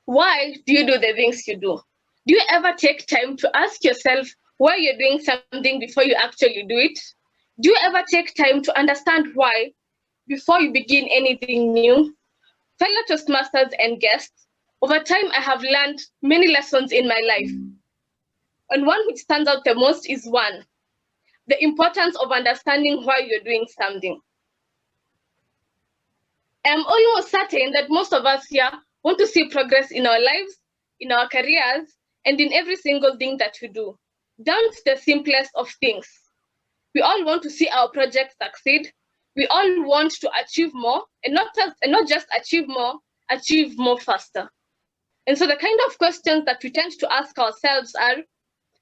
Why do you do the things you do? Do you ever take time to ask yourself why you're doing something before you actually do it? Do you ever take time to understand why before you begin anything new? Fellow Toastmasters and guests, over time I have learned many lessons in my life. And one which stands out the most is one, the importance of understanding why you're doing something. I'm almost certain that most of us here want to see progress in our lives, in our careers, and in every single thing that we do, down to the simplest of things. We all want to see our projects succeed. We all want to achieve more, and not just achieve more faster. And so the kind of questions that we tend to ask ourselves are,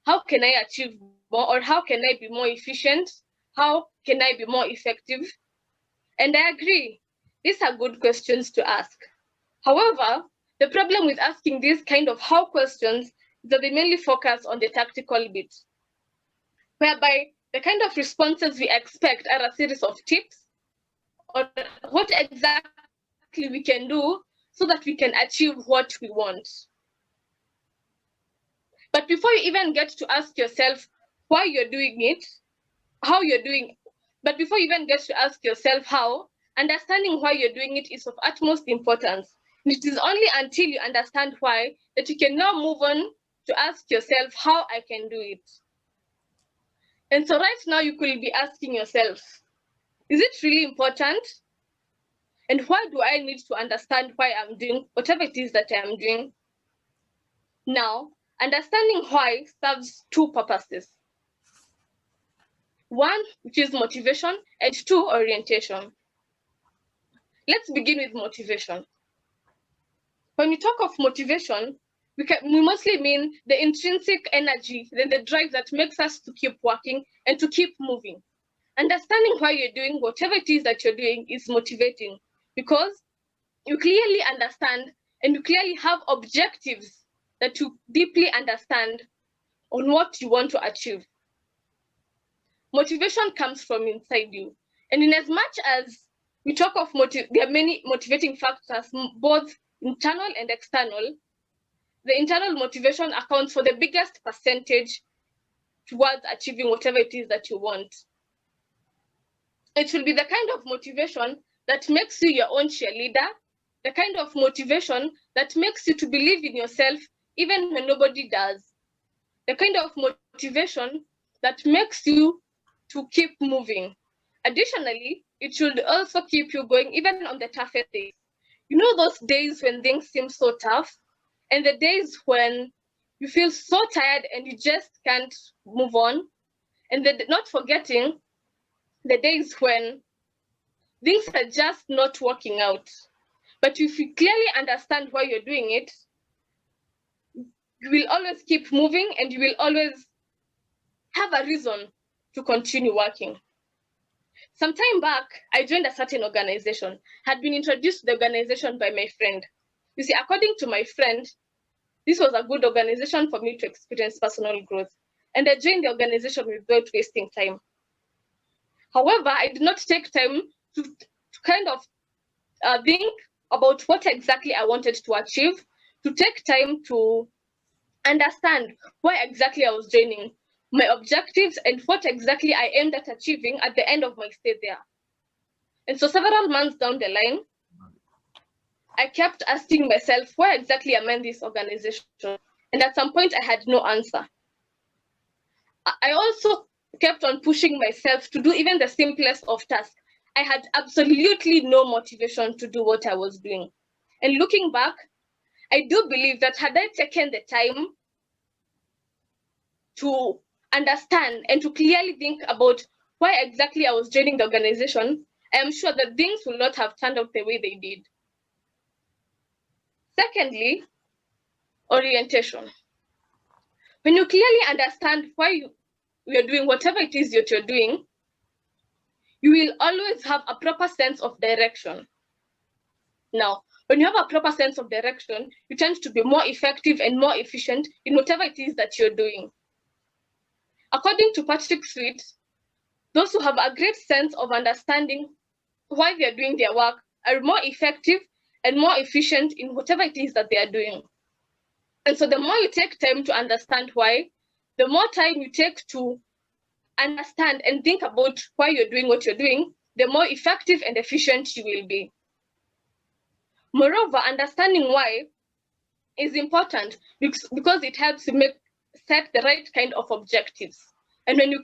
how can I achieve more, or how can I be more efficient? How can I be more effective? And I agree, these are good questions to ask. However, the problem with asking these kind of how questions is that they mainly focus on the tactical bit, whereby the kind of responses we expect are a series of tips or what exactly we can do so that we can achieve what we want. But before you even get to ask yourself why you're doing it, how you're doing, but before you even get to ask yourself how, understanding why you're doing it is of utmost importance. And it is only until you understand why that you can now move on to ask yourself how I can do it. And so right now you could be asking yourself, is it really important? And why do I need to understand why I'm doing whatever it is that I am doing? Now, understanding why serves two purposes. One, which is motivation, and two, orientation. Let's begin with motivation. When we talk of motivation, we mostly mean the intrinsic energy, the drive that makes us to keep working and to keep moving. Understanding why you're doing whatever it is that you're doing is motivating because you clearly understand and you clearly have objectives that you deeply understand on what you want to achieve. Motivation comes from inside you. And in as much as we talk of there are many motivating factors, both internal and external, the internal motivation accounts for the biggest percentage towards achieving whatever it is that you want. It will be the kind of motivation that makes you your own cheerleader, the kind of motivation that makes you to believe in yourself even when nobody does, the kind of motivation that makes you to keep moving. Additionally, it should also keep you going even on the toughest days. You know those days when things seem so tough, and the days when you feel so tired and you just can't move on, and not forgetting the days when things are just not working out. But if you clearly understand why you're doing it, you will always keep moving and you will always have a reason to continue working. Some time back, I joined a certain organization, had been introduced to the organization by my friend. You see, according to my friend, this was a good organization for me to experience personal growth. And I joined the organization without wasting time. However, I did not take time to kind of think about what exactly I wanted to achieve, to take time to understand why exactly I was joining, my objectives, and what exactly I aimed at achieving at the end of my stay there. And so several months down the line, I kept asking myself, why exactly am I in this organization? And at some point, I had no answer. I also kept on pushing myself to do even the simplest of tasks. I had absolutely no motivation to do what I was doing. And looking back, I do believe that had I taken the time to understand and to clearly think about why exactly I was joining the organization, I am sure that things will not have turned out the way they did. Secondly, orientation. When you clearly understand why you're doing whatever it is that you're doing, you will always have a proper sense of direction. Now, when you have a proper sense of direction, you tend to be more effective and more efficient in whatever it is that you're doing. According to Patrick Sweet, those who have a great sense of understanding why they're doing their work are more effective and more efficient in whatever it is that they are doing. And so the more you take time to understand why, the more time you take to understand and think about why you're doing what you're doing, the more effective and efficient you will be. Moreover, understanding why is important because it helps you set the right kind of objectives. And when you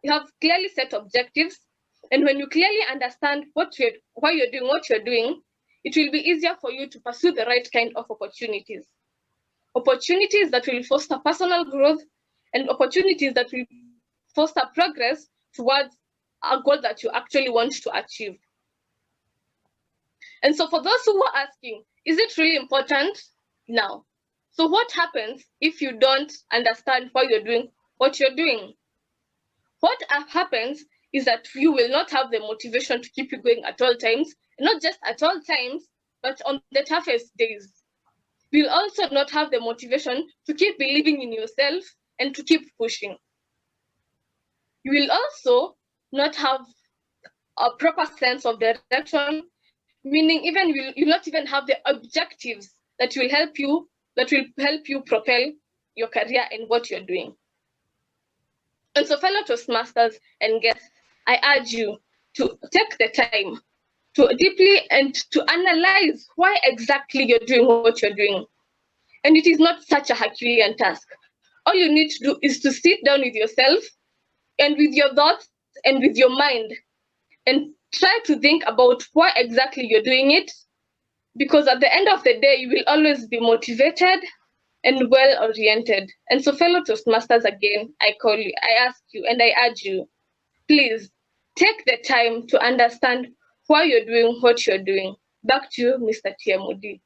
have clearly set objectives, and when you clearly understand why you're doing what you're doing, it will be easier for you to pursue the right kind of opportunities. Opportunities that will foster personal growth and opportunities that will foster progress towards a goal that you actually want to achieve. And so for those who are asking, is it really important? Now, so what happens if you don't understand why you're doing what you're doing? What happens is that you will not have the motivation to keep you going at all times, not just at all times, but on the toughest days. You'll also not have the motivation to keep believing in yourself and to keep pushing. You will also not have a proper sense of direction, meaning even you'll not even have the objectives that will help you propel your career and what you're doing. And so, fellow Toastmasters and guests, I urge you to take the time to deeply and to analyze why exactly you're doing what you're doing. And it is not such a Herculean task. All you need to do is to sit down with yourself and with your thoughts and with your mind and try to think about why exactly you're doing it. Because at the end of the day, you will always be motivated and well-oriented. And so, fellow Toastmasters, again, I ask you, and I urge you, please take the time to understand why you're doing what you're doing. Back to you, Mr. Tiamudi.